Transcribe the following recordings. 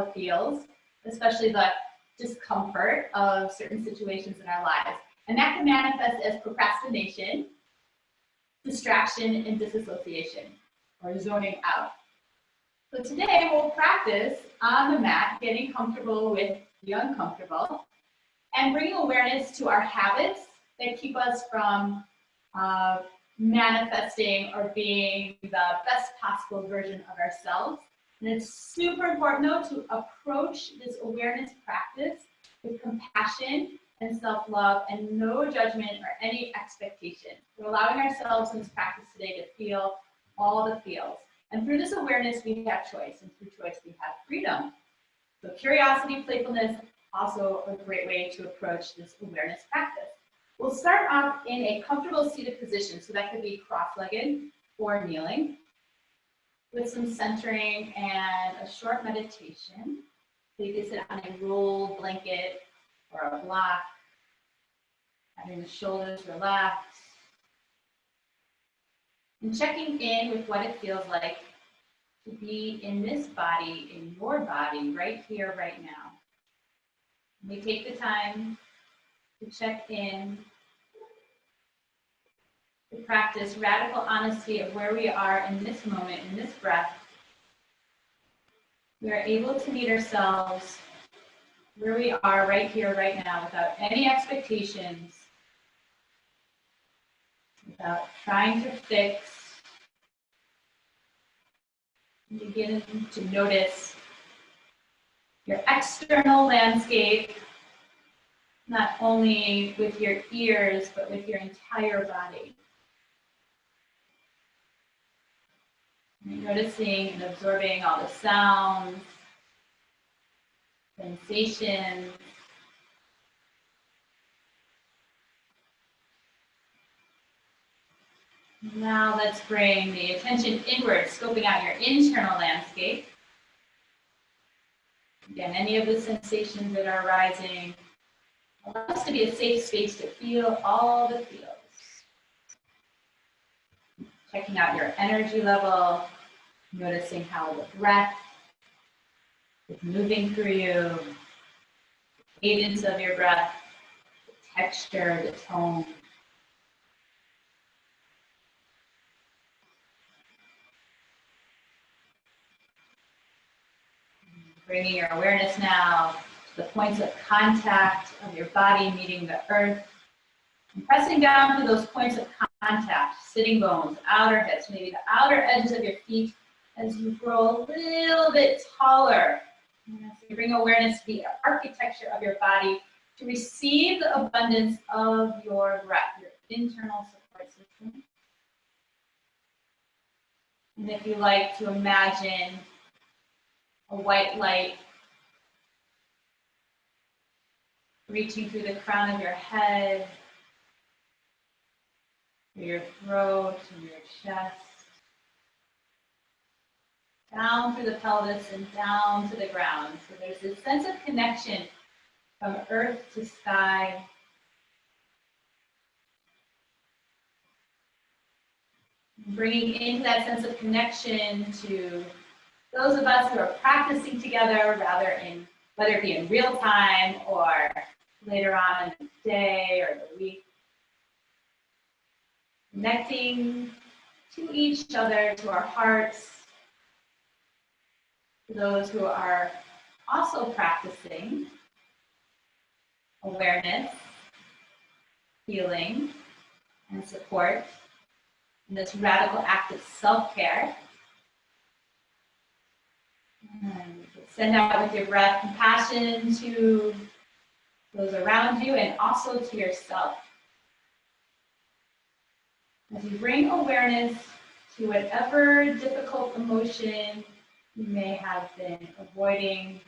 it feels, especially the discomfort of certain situations in our lives. And that can manifest as procrastination, distraction, and disassociation, or zoning out. So today we'll practice on the mat, getting comfortable with the uncomfortable, and bringing awareness to our habits that keep us from manifesting or being the best possible version of ourselves. And it's super important, though, to approach this awareness practice with compassion and self-love and no judgment or any expectation. We're allowing ourselves in this practice today to feel all the feels. And through this awareness, we have choice. And through choice, we have freedom. So curiosity, playfulness, also a great way to approach this awareness practice. We'll start off in a comfortable seated position. So that could be cross-legged or kneeling, with some centering and a short meditation. So you can sit on a rolled blanket or a block, having the shoulders relaxed, and checking in with what it feels like to be in this body, in your body, right here, right now. We take the time to check in, to practice radical honesty of where we are in this moment, in this breath. We are able to meet ourselves where we are right here, right now, without any expectations, without trying to fix. Begin to notice your external landscape, not only with your ears, but with your entire body. You're noticing and absorbing all the sounds, sensations. Now let's bring the attention inward, scoping out your internal landscape. Again, any of the sensations that are arising, allow us to be a safe space to feel all the feels. Checking out your energy level, noticing how the breath is moving through you, the cadence of your breath, the texture, the tone. Bringing your awareness now to the points of contact of your body meeting the earth. And pressing down to those points of contact, sitting bones, outer hips, maybe the outer edges of your feet as you grow a little bit taller. So you bring awareness to the architecture of your body to receive the abundance of your breath, your internal support system. And if you like to imagine a white light reaching through the crown of your head, through your throat and your chest, down through the pelvis and down to the ground. So there's this sense of connection from earth to sky. Bringing into that sense of connection to those of us who are practicing together, whether it be in real time or later on in the day or the week. Connecting to each other, to our hearts, to those who are also practicing awareness, healing, and support in this radical act of self-care. And send out with your breath compassion to those around you and also to yourself. As you bring awareness to whatever difficult emotion you may have been avoiding,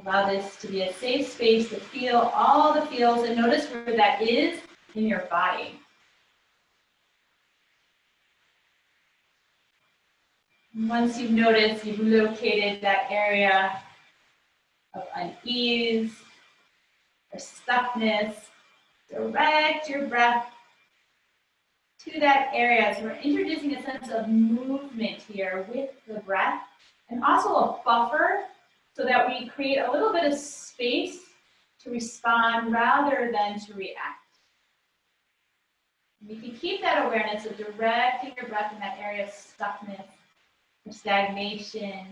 allow this to be a safe space to feel all the feels and notice where that is in your body. Once you've noticed, you've located that area of unease or stuckness, direct your breath to that area. So we're introducing a sense of movement here with the breath and also a buffer so that we create a little bit of space to respond rather than to react. And you can keep that awareness of directing your breath in that area of stuckness or stagnation,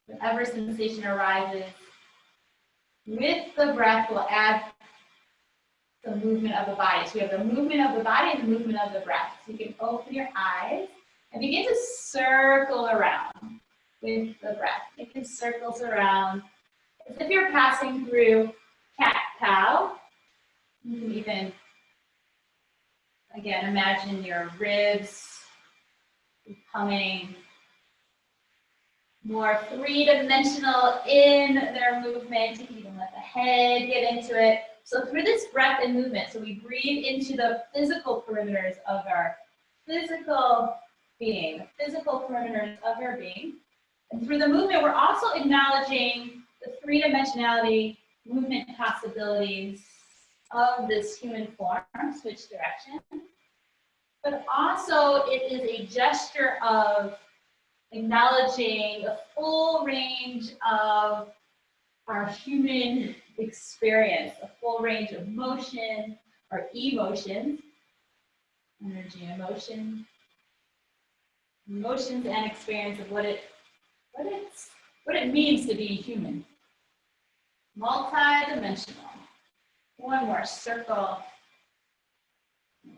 whatever sensation arises. With the breath, we'll add the movement of the body. So we have the movement of the body and the movement of the breath. So you can open your eyes and begin to circle around with the breath. Making circles around as if you're passing through cat-cow. You can even, again, imagine your ribs becoming more three-dimensional in their movement. You can even let the head get into it. So through this breath and movement, so we breathe into the physical perimeters of our physical being, the physical perimeters of our being. And through the movement, we're also acknowledging the three-dimensionality movement possibilities of this human form, switch direction. But also it is a gesture of acknowledging the full range of our human experience, a full range of motion or emotions, energy, emotions and experience of what it means to be human. Multi-dimensional. One more circle.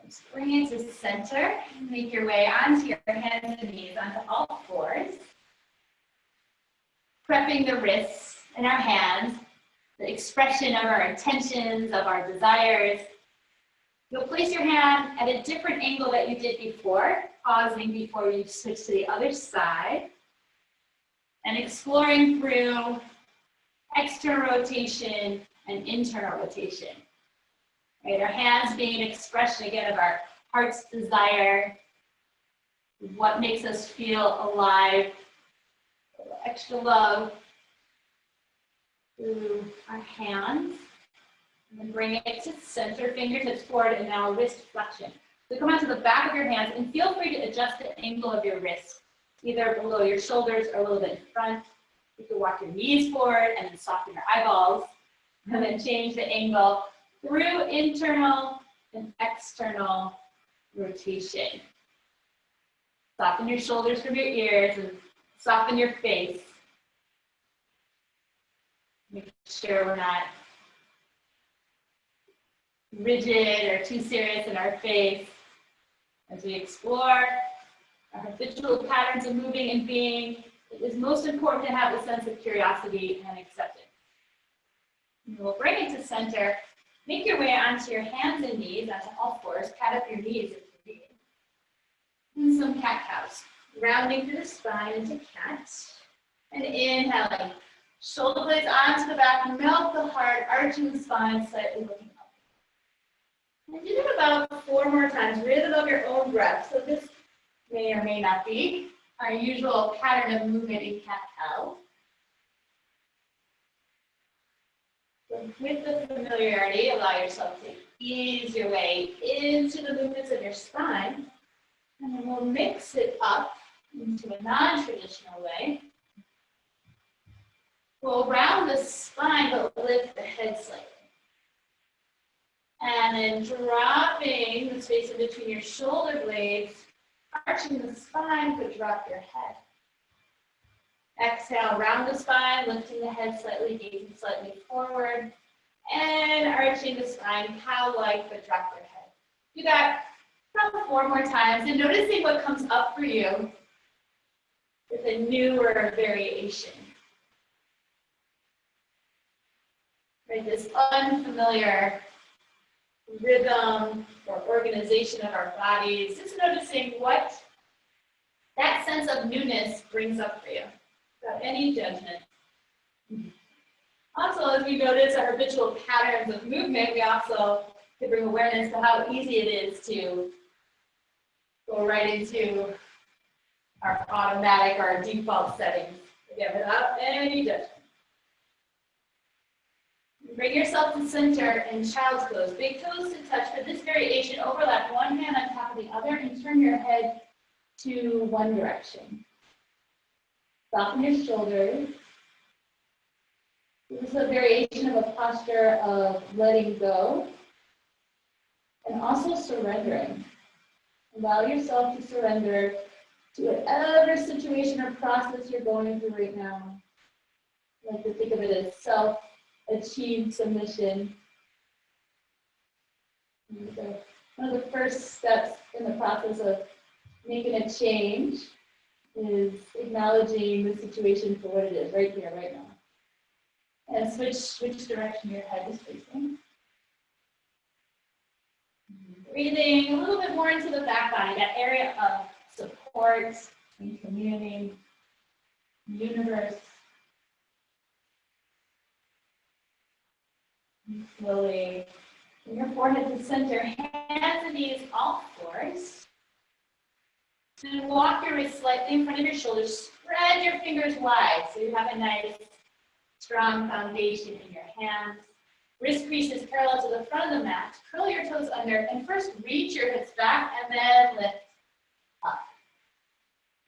Let's bring it to center. Make your way onto your hands and knees, onto all fours. Prepping the wrists and our hands, the expression of our intentions, of our desires. You'll place your hand at a different angle that you did before, pausing before you switch to the other side, and exploring through external rotation and internal rotation. Right, our hands being an expression again of our heart's desire, what makes us feel alive, extra love through our hands. And then bring it to center, fingertips forward, and now wrist flexion. So come onto the back of your hands and feel free to adjust the angle of your wrist, either below your shoulders or a little bit in front. You can walk your knees forward and then soften your eyeballs, and then change the angle through internal and external rotation. Soften your shoulders from your ears and soften your face. Make sure we're not rigid or too serious in our face as we explore our habitual patterns of moving and being. It is most important to have a sense of curiosity and acceptance. And we'll bring it to center. Make your way onto your hands and knees, onto all fours. Pat up your knees if you need. And some cat-cows. Rounding through the spine into cat. And inhaling. Shoulder blades onto the back, melt the heart, arching the spine, slightly looking up. And do it about 4 more times, rhythm of your own breath. So this may or may not be our usual pattern of movement in cat-cow. So with the familiarity, allow yourself to ease your way into the movements of your spine. And then we'll mix it up into a non-traditional way. We'll round the spine, but lift the head slightly. And then dropping the space in between your shoulder blades, arching the spine to drop your head. Exhale, round the spine, lifting the head slightly, gazing slightly forward, and arching the spine, cow-like, but drop your head. Do that about 4 more times, and noticing what comes up for you with a newer variation. Right, this unfamiliar rhythm or organization of our bodies, just noticing what that sense of newness brings up for you, without any judgment. Also, as we notice our habitual patterns of movement, we also can bring awareness to how easy it is to go right into our automatic or our default settings, again, without any judgment. Bring yourself to center and child's pose. Big toes to touch. For this variation, overlap one hand on top of the other and turn your head to one direction. Soften your shoulders. This is a variation of a posture of letting go and also surrendering. Allow yourself to surrender to whatever situation or process you're going through right now. I like to think of it as self-achieved submission. So one of the first steps in the process of making a change is acknowledging the situation for what it is, right here, right now. And switch which direction your head is facing. Breathing a little bit more into the back body, that area of support and community, universe. And slowly, bring your forehead to center, hands and knees all fours. And walk your wrists slightly in front of your shoulders. Spread your fingers wide so you have a nice, strong foundation in your hands. Wrist creases parallel to the front of the mat. Curl your toes under and first reach your hips back and then lift up.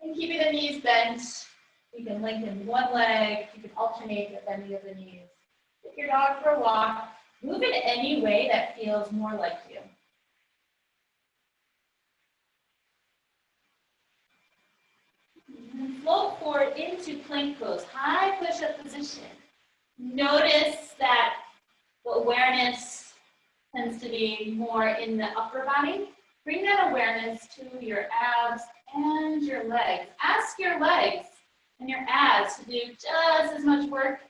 And keeping the knees bent, you can lengthen one leg. You can alternate the bending of the knees. Take your dog for a walk. Move in any way that feels more like you. And float forward into plank pose, high push-up position. Notice that the awareness tends to be more in the upper body. Bring that awareness to your abs and your legs. Ask your legs and your abs to do just as much work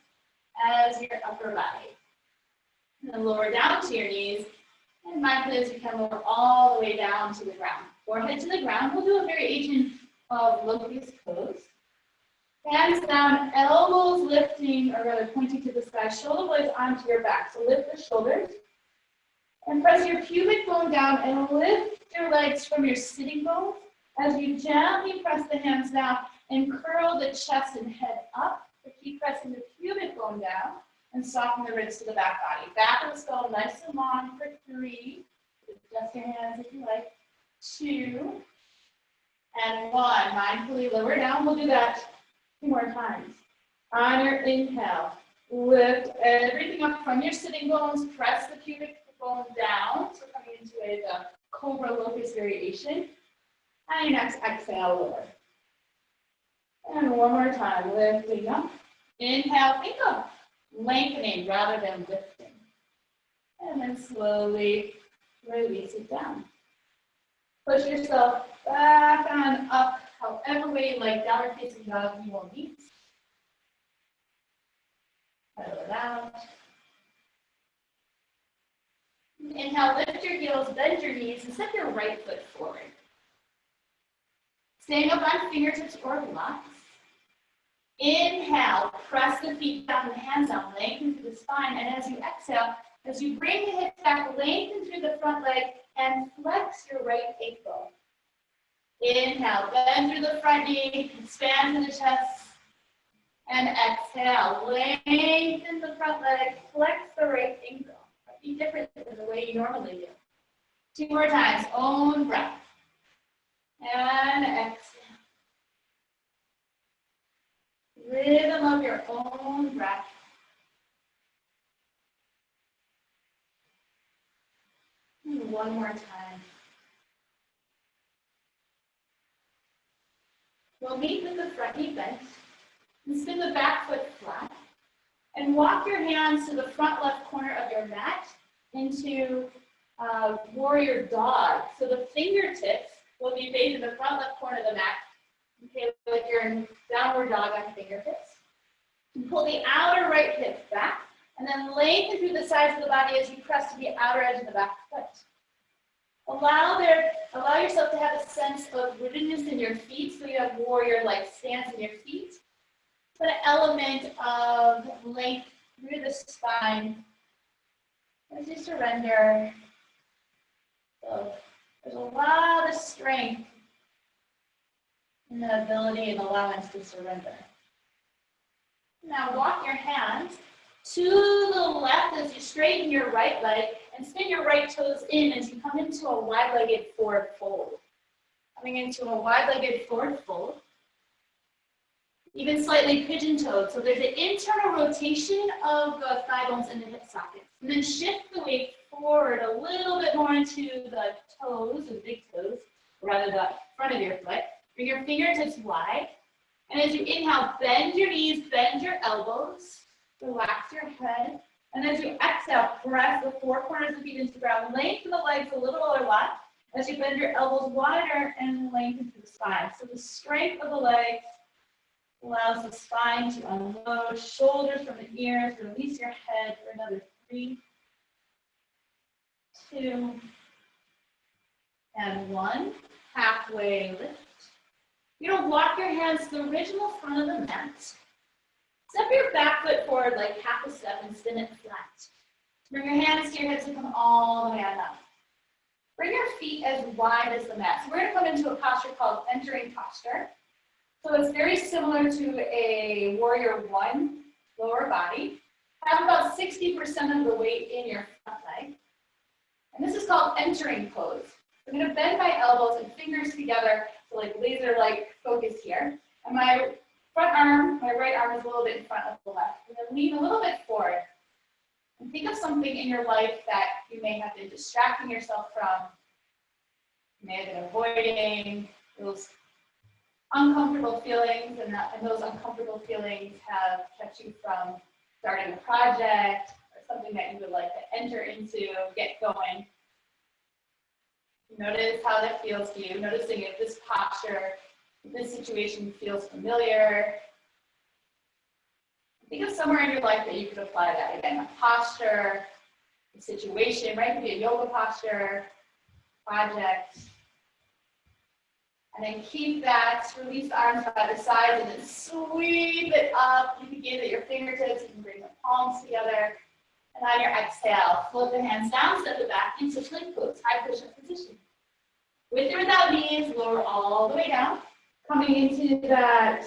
as your upper body. And then lower down to your knees. And mindfully as you can lower all the way down to the ground. Forehead to the ground. We'll do a variation of locust pose. Hands down, elbows lifting, or rather pointing to the sky, shoulder blades onto your back. So lift the shoulders. And press your pubic bone down and lift your legs from your sitting bones as you gently press the hands down and curl the chest and head up. So keep pressing the pubic bone down and soften the ribs to the back body. Back of the skull nice and long for 3. Adjust your hands if you like. 2. And 1. Mindfully lower down. We'll do that 2 more times. On your inhale, lift everything up from your sitting bones. Press the pubic bone down. So coming into the cobra locust variation. And your next exhale, lower. And one more time, lifting up. Inhale, think of lengthening rather than lifting. And then slowly release it down. Push yourself back on up, however way you like. Downward facing dog, you will meet. Pedal it out. Inhale, lift your heels, bend your knees, and step your right foot forward. Staying up on fingertips or blocks. Inhale, press the feet down, the hands down, lengthen through the spine. And as you exhale, as you bring the hips back, lengthen through the front leg and flex your right ankle. Inhale, bend through the front knee, expand through the chest. And exhale, lengthen the front leg, flex the right ankle. Be different than the way you normally do. 2 more times, own breath. And exhale. Rhythm of your own breath. And 1 more time. We'll meet with the front knee bent. And spin the back foot flat. And walk your hands to the front left corner of your mat into warrior dog. So the fingertips will be facing the front left corner of the mat. Okay, like you're in downward dog on fingertips. And pull the outer right hip back, and then lengthen through the sides of the body as you press to the outer edge of the back foot. Allow yourself to have a sense of rootedness in your feet, so you have warrior-like stance in your feet. Put an element of length through the spine as you surrender. So there's a lot of strength in the ability and allowance to surrender. Now walk your hands to the left as you straighten your right leg and spin your right toes in as you come into a wide-legged forward fold. Coming into a wide-legged forward fold. Even slightly pigeon-toed. So there's an internal rotation of the thigh bones and the hip sockets. And then shift the weight forward a little bit more into the toes, the big toes, or rather the front of your foot. Bring your fingertips wide. And as you inhale, bend your knees, bend your elbows, relax your head. And as you exhale, press the four corners of the feet into the ground. Lengthen the legs a little or a lot as you bend your elbows wider and lengthen through the spine. So the strength of the legs allows the spine to unload, shoulders from the ears, release your head for another 3, 2, and 1. Halfway lift. You're going to walk your hands to the original front of the mat. Step your back foot forward like half a step and spin it flat. Bring your hands to your hips and come all the way on up. Bring your feet as wide as the mat. So we're going to come into a posture called entering posture. So it's very similar to a warrior one lower body. Have about 60% of the weight in your front leg. And this is called entering pose. I'm going to bend my elbows and fingers together to like laser-like focus here. And my front arm, my right arm is a little bit in front of the left. And then lean a little bit forward. And think of something in your life that you may have been distracting yourself from. You may have been avoiding those uncomfortable feelings, and those uncomfortable feelings have kept you from starting a project or something that you would like to enter into, get going. Notice how that feels to you, noticing if this posture, if this situation feels familiar. Think of somewhere in your life that you could apply that. Again, a posture, a situation, right? It could be a yoga posture, project. And then keep that, release the arms by the sides, and then sweep it up. You can give it your fingertips, you can bring the palms together. And on your exhale, float the hands down, step it back into plank pose, high push-up position. With or without knees, lower all the way down. Coming into that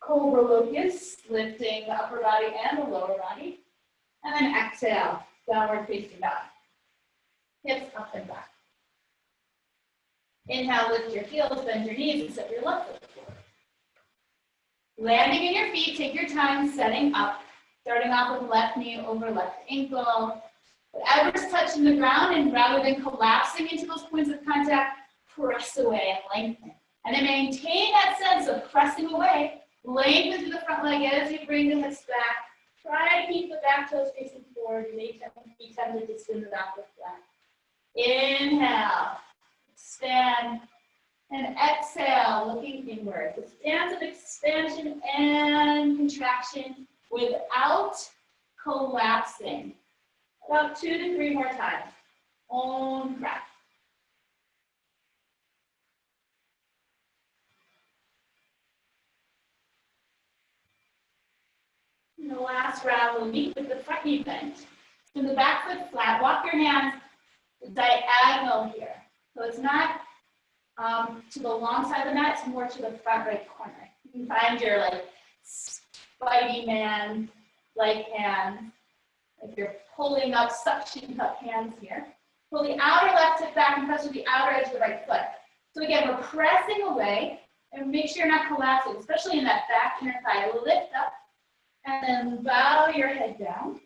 cobra locust, lifting the upper body and the lower body. And then exhale, downward facing dog. Hips up and back. Inhale, lift your heels, bend your knees, and step your left foot forward. Landing in your feet, take your time setting up. Starting off with left knee over left ankle. Whatever's touching the ground, and rather than collapsing into those points of contact, press away and lengthen. And then maintain that sense of pressing away. Lengthen through the front leg as you bring the hips back. Try to keep the back toes facing forward. You may be tempted to spin the back foot flat. Inhale. Stand and exhale, looking inward. The stance of expansion and contraction without collapsing. About 2 to 3 more times. Own breath. In the last round, we'll meet with the front knee bent. So the back foot flat. Walk your hands diagonal here. So it's not to the long side of the mat, it's more to the front right corner. You can find your like Spidey man like hand, like you're pulling up suction cup hands here. Pull the outer left hip back and press with the outer edge of the right foot. So again, we're pressing away and make sure you're not collapsing, especially in that back inner thigh. Lift up and then bow your head down.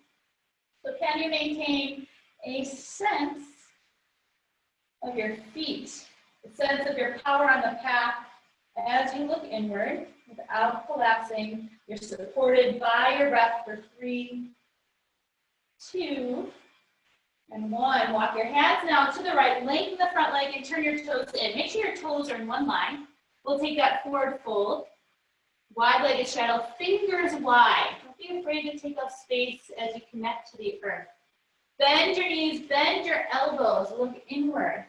So can you maintain a sense of your feet, a sense of your power on the path as you look inward without collapsing? You're supported by your breath for 3, 2, and 1. Walk your hands now to the right, lengthen the front leg and turn your toes in. Make sure your toes are in one line. We'll take that forward fold, wide-legged straddle, fingers wide. Don't be afraid to take up space as you connect to the earth. Bend your knees, bend your elbows, look inward.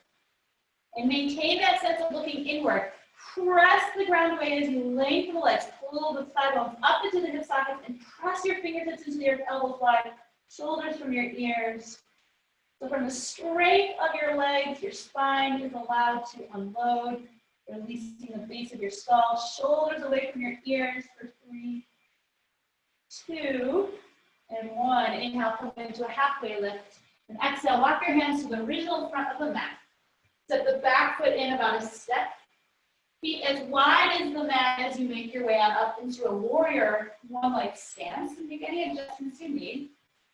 And maintain that sense of looking inward. Press the ground away as you lengthen the legs. Pull the thigh bones up into the hip sockets and press your fingertips into your elbows wide. Shoulders from your ears. So from the strength of your legs, your spine is allowed to unload, releasing the base of your skull. Shoulders away from your ears for 3, 2, and 1. Inhale, come into a halfway lift. And exhale, walk your hands to the original front of the mat. Step the back foot in about a step. Feet as wide as the mat as you make your way on up into a warrior one-leg stance. And make any adjustments you need.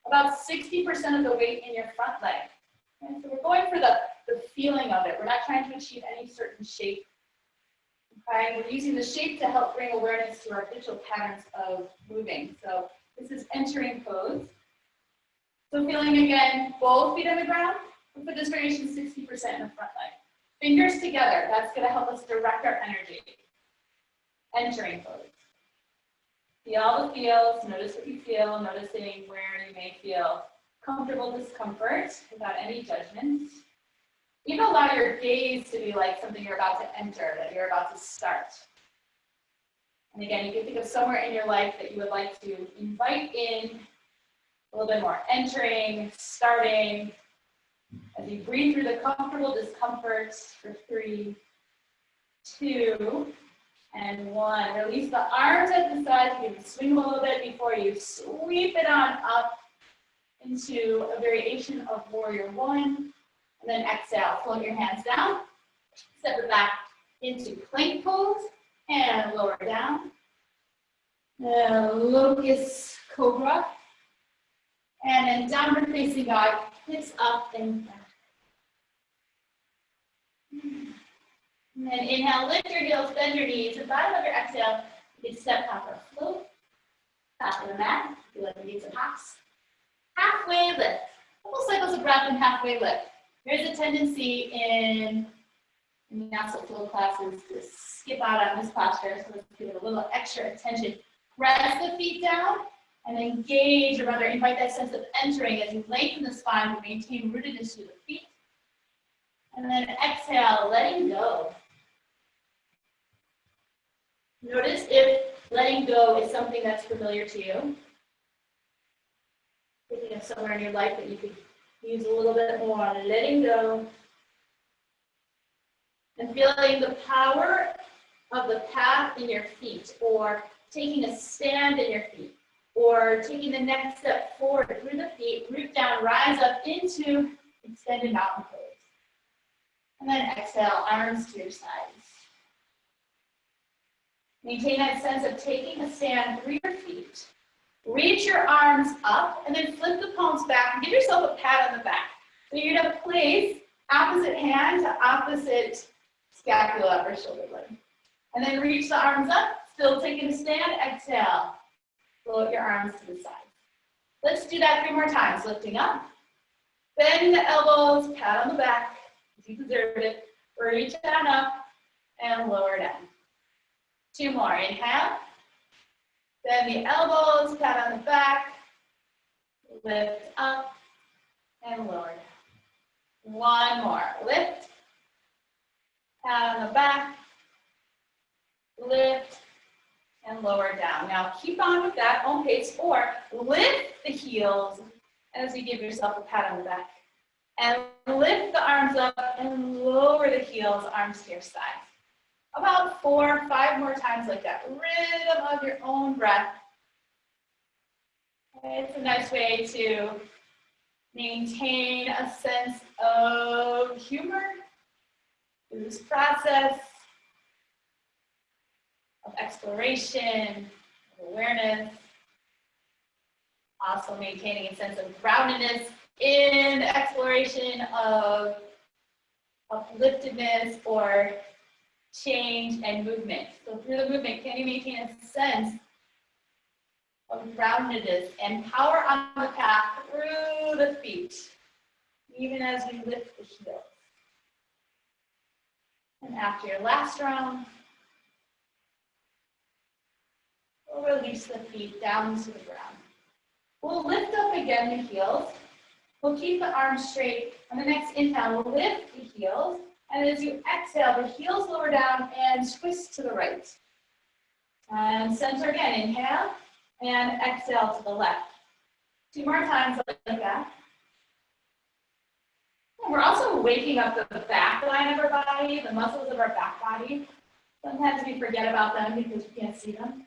About 60% of the weight in your front leg. Okay, so we're going for the feeling of it. We're not trying to achieve any certain shape. Okay, we're using the shape to help bring awareness to our habitual patterns of moving. So this is entering pose. So feeling again, both feet on the ground. For this variation, 60% in the front leg. Fingers together. That's going to help us direct our energy. Entering pose. Feel all the feels. Notice what you feel. Noticing where you may feel comfortable discomfort without any judgment. Even allow your gaze to be like something you're about to enter, that you're about to start. And again, you can think of somewhere in your life that you would like to invite in a little bit more entering, starting, as you breathe through the comfortable discomfort for 3, 2, and 1. Release the arms at the sides. You can swing them a little bit before you sweep it on up into a variation of Warrior 1. And then exhale, float your hands down. Step it back into plank pose and lower down. Locust Cobra. And then downward facing dog, hips up and back. And then inhale, lift your heels, bend your knees. At the bottom of your exhale, you can step half or float. Top of the mat, you like to do some hops. Halfway lift. Couple cycles of breath and halfway lift. There's a tendency in VINYASA flow classes to skip out on this posture, so let's give it a little extra attention. Press the feet down and engage, or rather invite that sense of entering as you lengthen the spine to maintain rootedness through the feet. And then exhale, letting go. Notice if letting go is something that's familiar to you. Thinking of somewhere in your life that you could use a little bit more on letting go. And feeling the power of the path in your feet, or taking a stand in your feet, or taking the next step forward through the feet, root down, rise up into extended mountain pose. And then exhale, arms to your sides. Maintain that sense of taking a stand through your feet. Reach your arms up and then flip the palms back and give yourself a pat on the back. So you're going to place opposite hand to opposite scapula or shoulder blade. And then reach the arms up, still taking a stand, exhale. Float your arms to the side. Let's do that 3 more times. Lifting up, bend the elbows, pat on the back, as you deserve it. Reach down up and lower down. 2 more. Inhale. Bend the elbows, pat on the back, lift up and lower down. 1 more. Lift, pat on the back, lift, and lower down. Now keep on with that own pace, or lift the heels as you give yourself a pat on the back. And lift the arms up and lower the heels, arms to your side. About 4 or 5 more times like that. Rhythm of your own breath. Okay, it's a nice way to maintain a sense of humor through this process of exploration, of awareness. Also maintaining a sense of groundedness in the exploration of upliftedness or change and movement. So through the movement, can you maintain a sense of groundedness and power on the path through the feet, even as we lift the heels? And after your last round, we'll release the feet down to the ground. We'll lift up again the heels. We'll keep the arms straight. On the next inhale, we'll lift the heels. And as you exhale, the heels lower down and twist to the right. And center again. Inhale and exhale to the left. 2 more times like that. And we're also waking up the back line of our body, the muscles of our back body. Sometimes we forget about them because we can't see them.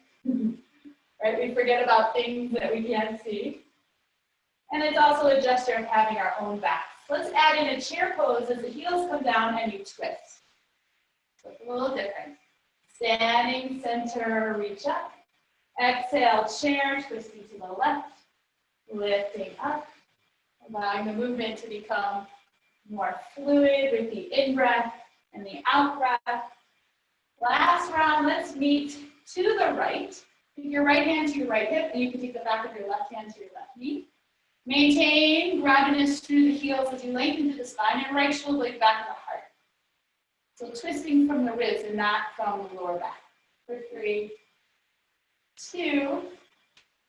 Right? We forget about things that we can't see. And it's also a gesture of having our own backs. Let's add in a chair pose as the heels come down and you twist. So it's a little different. Standing center, reach up. Exhale, chair, twisting to the left, lifting up, allowing the movement to become more fluid with the in-breath and the out-breath. Last round, let's meet to the right. Take your right hand to your right hip, and you can take the back of your left hand to your left knee. Maintain groundedness through the heels as you lengthen through the spine and right shoulder blade back to the heart. So twisting from the ribs and not from the lower back. For 3, 2,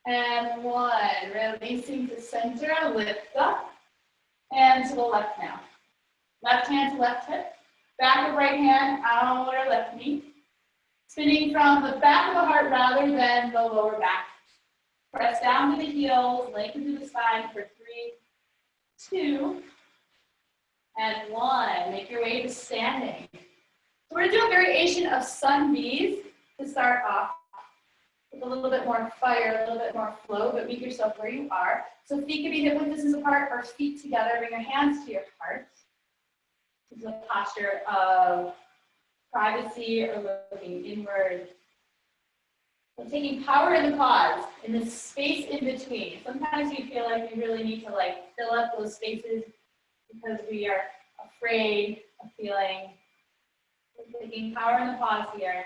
and 1. Releasing to center, lift up, and to the left now. Left hand to left hip, back of right hand, outer left knee. Spinning from the back of the heart rather than the lower back. Press down to the heels, lengthen through the spine for 3, 2, and 1. Make your way to standing. So we're going to do a variation of sun V's to start off with a little bit more fire, a little bit more flow, but meet yourself where you are. So feet can be hip width distance apart or feet together. Bring your hands to your heart. This is a posture of privacy or looking inward. So taking power in the pause, in the space in between. Sometimes you feel like we really need to fill up those spaces because we are afraid of feeling. So taking power in the pause here.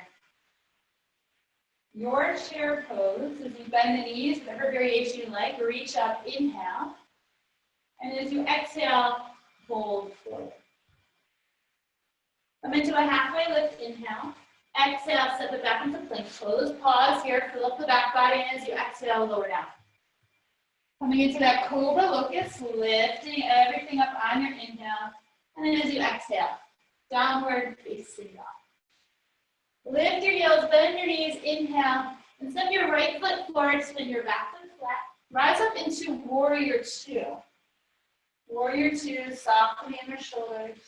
Your chair pose, as you bend the knees, whatever variation you like, reach up, inhale. And as you exhale, fold forward. Come into a halfway lift, inhale. Exhale, step it back into plank pose. Pause here, fill up the back body, and as you exhale, lower down. Coming into that cobra locust, lifting everything up on your inhale. And then as you exhale, downward facing dog. Lift your heels, bend your knees, inhale, and step your right foot forward, spin your back foot flat. Rise up into warrior 2. Warrior 2, softly in your shoulders.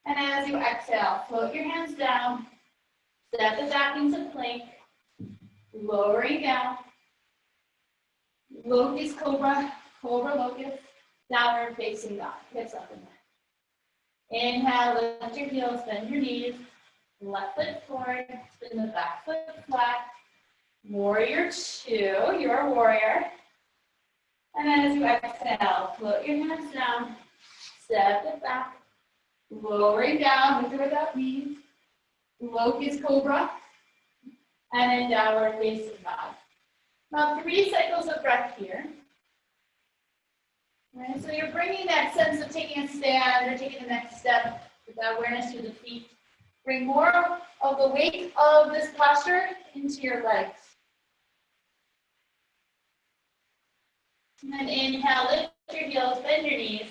And as you exhale, float your hands down, step it back into plank, lowering down. Locust cobra, cobra locust, downward facing dog. Hips up and down. Inhale, lift your heels, bend your knees. Left foot forward, spin the back foot flat. Warrior 2, you're a warrior. And then as you exhale, float your hands down, step it back, lowering down with or without knees. Locust cobra, and then downward facing dog. About 3 cycles of breath here. Right, so you're bringing that sense of taking a stand or taking the next step with that awareness through the feet. Bring more of the weight of this posture into your legs. And then inhale, lift your heels, bend your knees.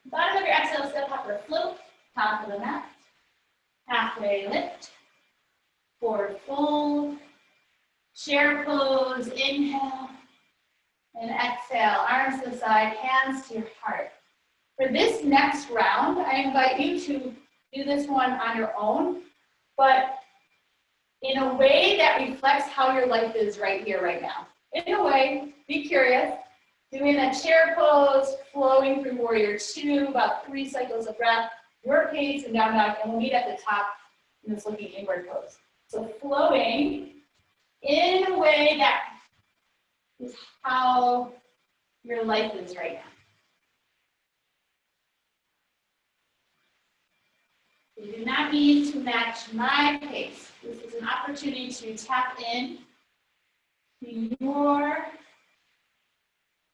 Bottom of your exhale, step up or float, top of the mat. Halfway lift, forward fold, chair pose, inhale, and exhale, arms to the side, hands to your heart. For this next round, I invite you to do this one on your own, but in a way that reflects how your life is right here, right now. In a way, be curious, doing that chair pose, flowing through warrior 2, about 3 cycles of breath, your pace and down dog, and we'll meet at the top in this looking inward pose. So flowing in a way that is how your life is right now. You do not need to match my pace. This is an opportunity to tap in to your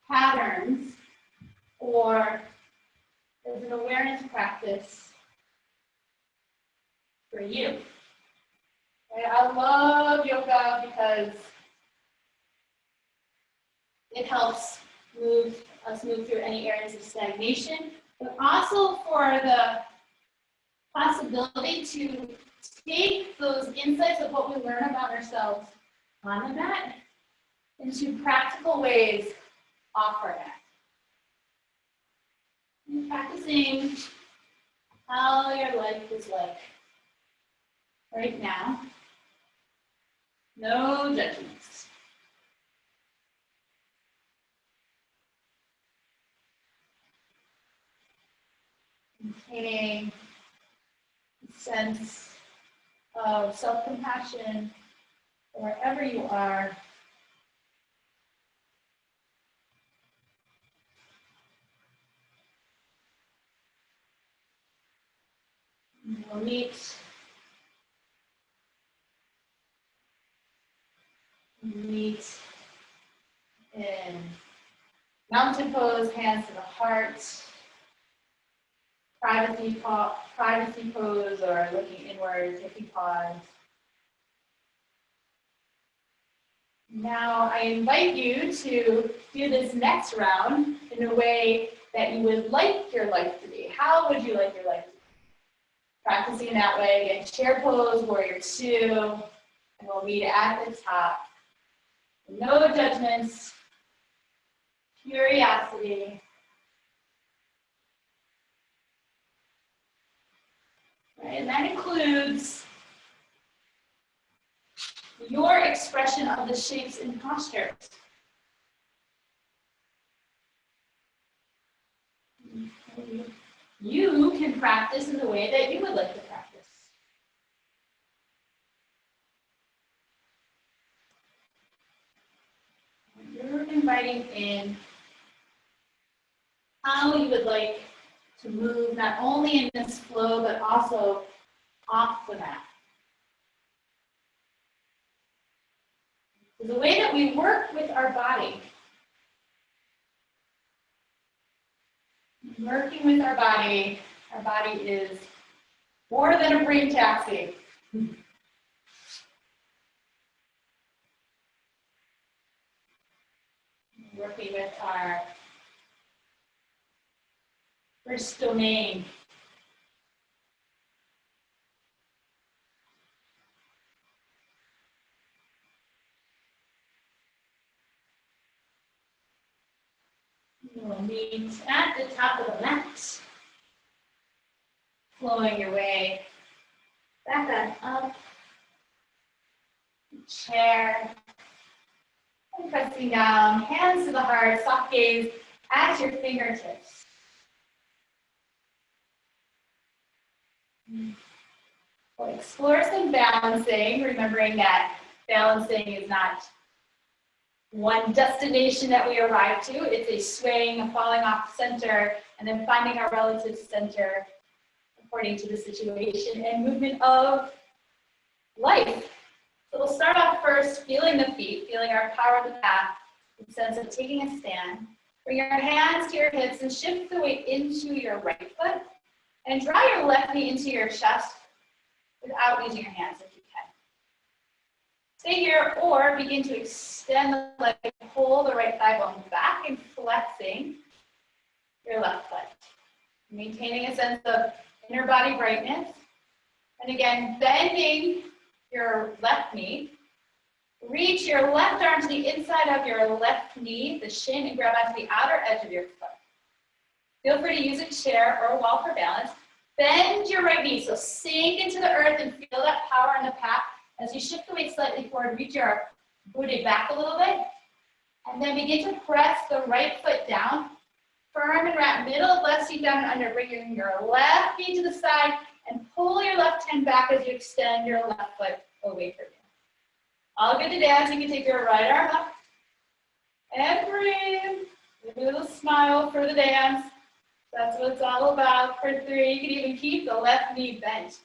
patterns, or as an awareness practice for you. Okay, I love yoga because it helps us move through any areas of stagnation, but also for the possibility to take those insights of what we learn about ourselves on the mat into practical ways off our mat. And practicing how your life is like right now. No judgments. Maintaining a sense of self-compassion wherever you are. We'll meet in mountain pose, hands to the heart, privacy pose, or looking inward, taking pause. Now I invite you to do this next round in a way that you would like your life to be. How would you like your life to be? Practicing that way, again, chair pose, warrior two, and we'll meet at the top. No judgments, curiosity. Right, and that includes your expression of the shapes and postures. You can practice in the way that you would like to practice. You're inviting in how you would like to move, not only in this flow, but also off the mat. The way that we work with our body, working with our body is more than a brain taxi. Working with our first domain. We'll meet at the top of the mat, flowing your way back on up, chair, and pressing down, hands to the heart, soft gaze at your fingertips. We'll explore some balancing, remembering that balancing is not one destination that we arrive to. It's a swaying, a falling off center, and then finding our relative center according to the situation and movement of life. So we'll start off first feeling the feet, feeling our power of the path, the sense of taking a stand. Bring your hands to your hips and shift the weight into your right foot and draw your left knee into your chest without using your hands if you can. Stay here or begin to extend the leg, pull the right thigh bone back and flexing your left foot. Maintaining a sense of inner body brightness. And again, bending your left knee. Reach your left arm to the inside of your left knee, the shin, and grab onto the outer edge of your foot. Feel free to use a chair or a wall for balance. Bend your right knee, so sink into the earth and feel that power in the path. As you shift the weight slightly forward, reach your booty back a little bit, and then begin to press the right foot down. Firm and wrap middle of left seat down and under, bringing your left knee to the side, and pull your left hand back as you extend your left foot away from you. All good to dance. You can take your right arm up and breathe. Give a little smile for the dance. That's what it's all about. For 3, you can even keep the left knee bent.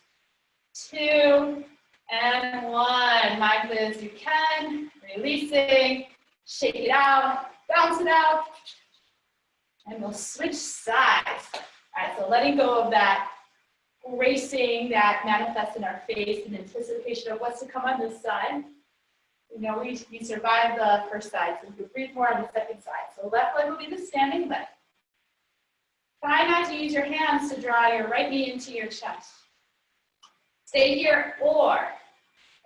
2 and 1. Mindfully as you can. Releasing. Shake it out. Bounce it out. And we'll switch sides. All right, so letting go of that racing that manifests in our face in anticipation of what's to come on this side. You know, we survived the first side, so we can breathe more on the second side. So left leg will be the standing leg. Try not to use your hands to draw your right knee into your chest. Stay here or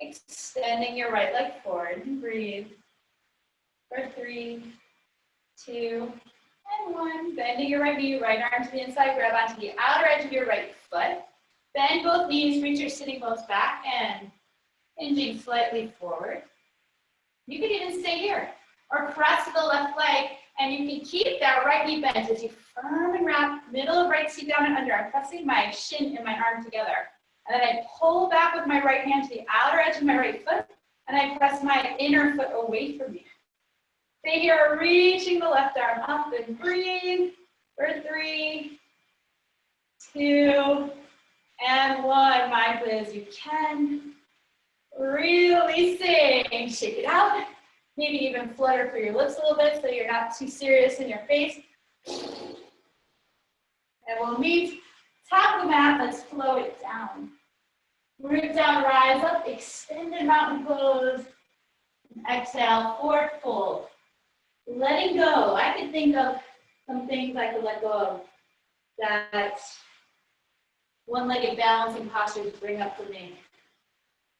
extending your right leg forward and breathe. For 3, 2, and 1. Bending your right knee, right arm to the inside, grab onto the outer edge of your right foot. Bend both knees, reach your sitting bones back and hinging slightly forward. You can even stay here or press the left leg, and you can keep that right knee bent as you firm and wrap middle of right seat down and under. I'm pressing my shin and my arm together. And then I pull back with my right hand to the outer edge of my right foot, and I press my inner foot away from me. Stay here, reaching the left arm up and breathe for 3, 2, and 1. Mindfully as you can. Releasing. Shake it out. Maybe even flutter through your lips a little bit so you're not too serious in your face. And we'll meet top of the mat. Let's flow it down. Root down, rise up, extended mountain pose. And exhale, forward fold. Letting go. I could think of some things I could let go of that one-legged balancing postures bring up for me.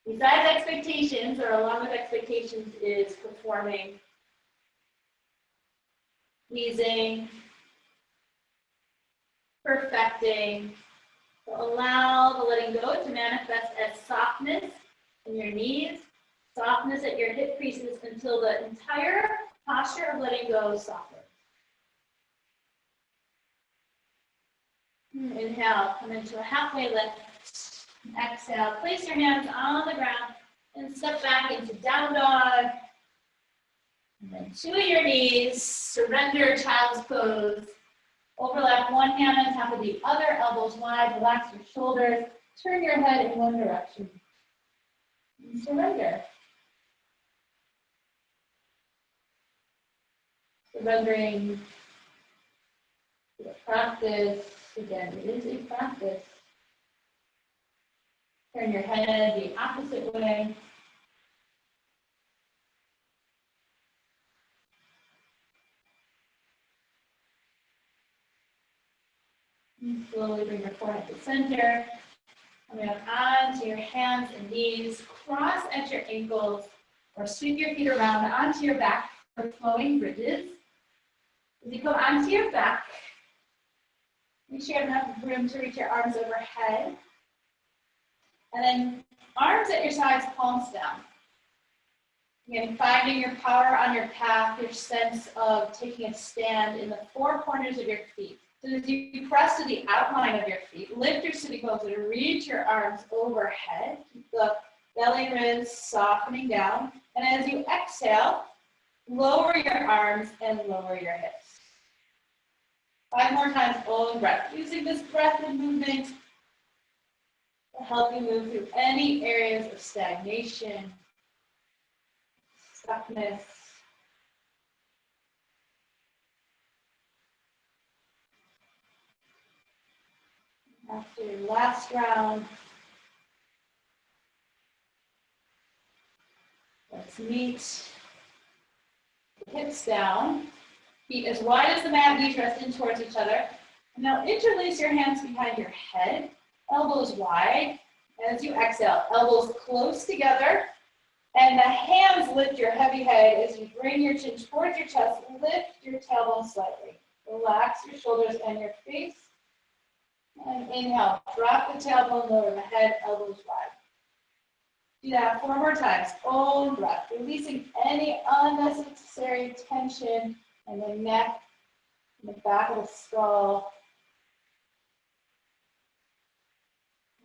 Besides expectations, or along with expectations, is performing, pleasing, perfecting. So allow the letting go to manifest as softness in your knees, softness at your hip creases until the entire posture of letting go softens. Inhale, come into a halfway lift. Exhale, place your hands on the ground and step back into down dog. And then to your knees, surrender child's pose. Overlap one hand on top of the other, elbows wide, relax your shoulders, turn your head in one direction. And surrender. Surrendering to the practice. Again, it is a practice. Turn your head the opposite way. And slowly bring your forehead to center. Coming up onto your hands and knees. Cross at your ankles or sweep your feet around onto your back for flowing bridges. As you come onto your back, make sure you have enough room to reach your arms overhead. And then arms at your sides, palms down. Again, finding your power on your path, your sense of taking a stand in the four corners of your feet. So as you press to the outline of your feet, lift your sitting bones and reach your arms overhead. Keep the belly ribs softening down. And as you exhale, lower your arms and lower your hips. 5 more times, full breath. Using this breath and movement to help you move through any areas of stagnation, stuckness. After your last round, let's meet the hips down, feet as wide as the mat, knees rest in towards each other. And now interlace your hands behind your head, elbows wide. As you exhale, elbows close together, and the hands lift your heavy head as you bring your chin towards your chest. Lift your tailbone slightly. Relax your shoulders and your face. And inhale, drop the tailbone, lower the head, elbows wide. Do that 4 more times. Full breath, releasing any unnecessary tension in the neck, in the back of the skull.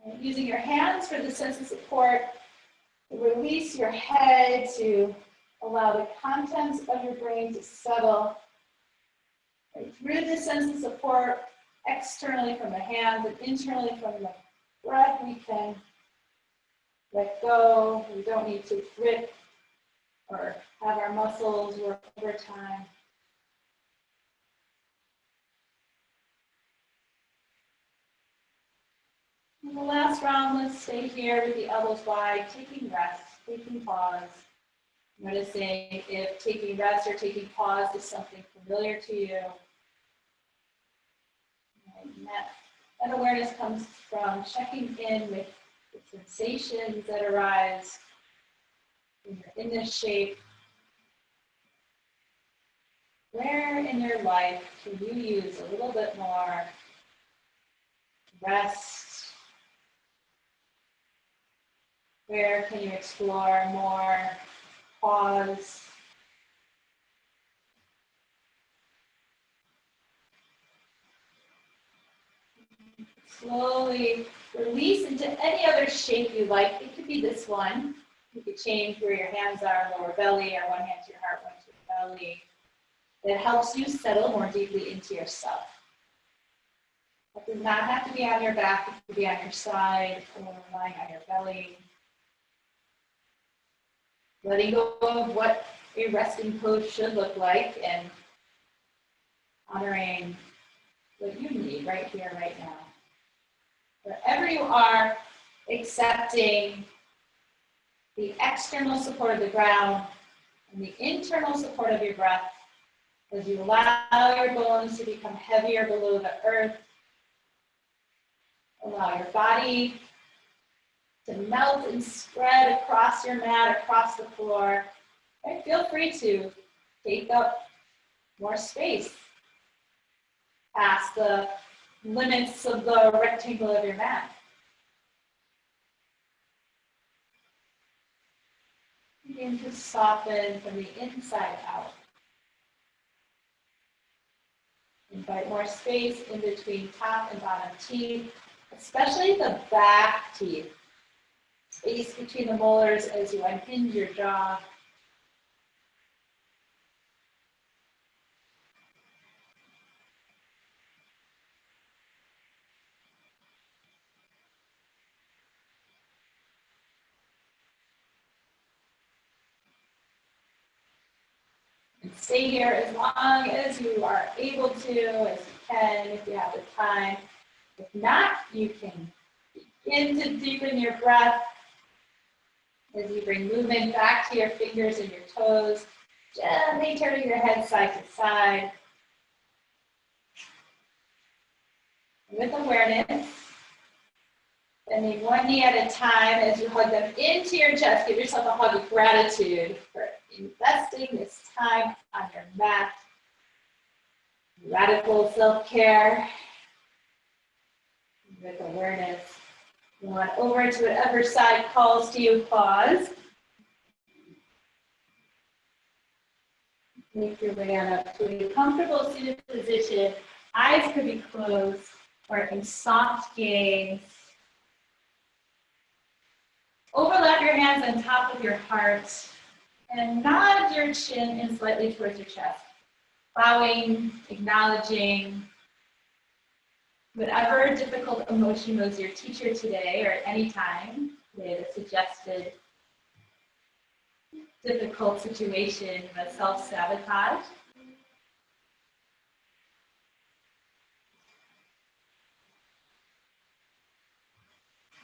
And using your hands for the sense of support, release your head to allow the contents of your brain to settle. And through the sense of support, externally from the hands and internally from the breath, we can let go. We don't need to grip or have our muscles work overtime. In the last round, let's stay here with the elbows wide, taking rest, taking pause. Noticing if taking rest or taking pause is something familiar to you. And that awareness comes from checking in with the sensations that arise when you're in this shape. Where in your life can you use a little bit more rest? Where can you explore more pause? slowly release into any other shape you like. It could be this one. You could change where your hands are, lower belly, or one hand to your heart, one to your belly. That helps you settle more deeply into yourself. It does not have to be on your back. It could be on your side or lying on your belly. Letting go of what a resting pose should look like and honoring what you need right here, right now. Wherever you are, accepting the external support of the ground and the internal support of your breath as you allow your bones to become heavier below the earth. Allow your body to melt and spread across your mat, across the floor. And feel free to take up more space past the limits of the rectangle of your mat. Begin to soften from the inside out. Invite more space in between top and bottom teeth, especially the back teeth. Space between the molars as you unhinge your jaw. And stay here as long as you are able to, as you can, if you have the time. If not, you can begin to deepen your breath as you bring movement back to your fingers and your toes, gently turning your head side to side. With awareness, bending one knee at a time as you hug them into your chest. Give yourself a hug of gratitude for investing this time on your mat. Radical self-care. With awareness. You want over to whatever side calls to you, pause. Make your way on up to a comfortable seated position. Eyes could be closed or in soft gaze. Overlap your hands on top of your heart and nod your chin in slightly towards your chest. Bowing, acknowledging whatever difficult emotion was your teacher today or at any time today that suggested difficult situation was self-sabotage.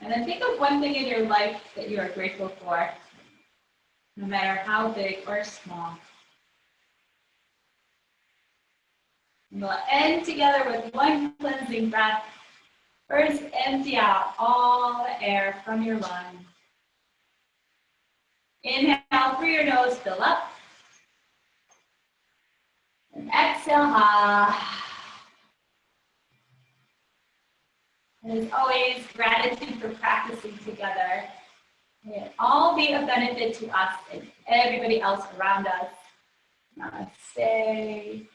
And then think of one thing in your life that you are grateful for, no matter how big or small. And we'll end together with one cleansing breath. First, empty out all the air from your lungs. Inhale through your nose, fill up. And exhale, And as always, gratitude for practicing together. May it all be of benefit to us and everybody else around us. Namaste.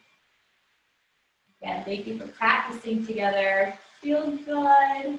Again, thank you for practicing together. Feel good.